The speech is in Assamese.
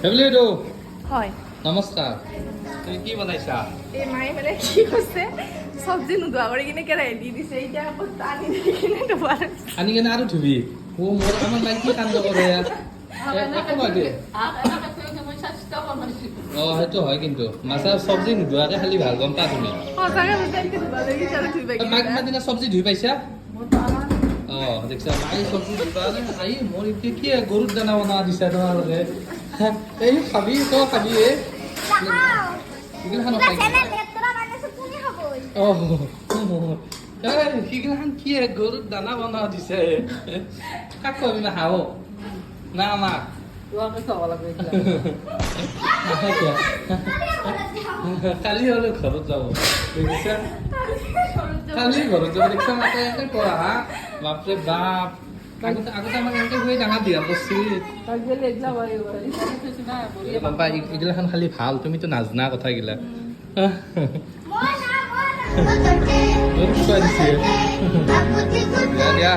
ফেমিলিটো হয় নমস্কাৰ তুমি কি বনাইছা এই মায়ে মানে কি কৈছে চব্জি নোধোৱা কৰি কিনে কেৰাহী দি দিছে এতিয়া আকৌ আনি দি কিনে ধোৱা আনি কেনে আৰু ধুবি মোৰ আমাৰ মাই কি কাণ্ড কৰে একো নহয় দে সেইটো হয় কিন্তু মাছা চব্জি নোধোৱাকে খালি ভাল গম পা তুমি সঁচাকে কৈছে এনেকে ধুবা লাগি আৰু ধুই মাক দিনা চব্জি ধুই পাইছা দেখিছা মাই চব্জি ধুবা আহি মোৰ এতিয়া কি গৰুৰ দানা বনোৱা দিছা তোমালোকে এই খাবি তই খাবি এইগিলাখান খাই সেইগিলাখান কি গৰুৰ দানা বনোৱা দিছে কাক কবি না হাও না আমাক কালি হলে ঘৰত যাব দেখিছা কালি ঘৰত যাব দেখিছা মাকে এনেকে কৰা হা বাপৰে বাপ আগতে আমাক এনেকে হৈ ডাঙৰ দিয়া বস্তু গম পাই এইগিলাখান খালি ভাল তুমিতো নাজনা কথাগিলা খুৱাই দিছে দিয়া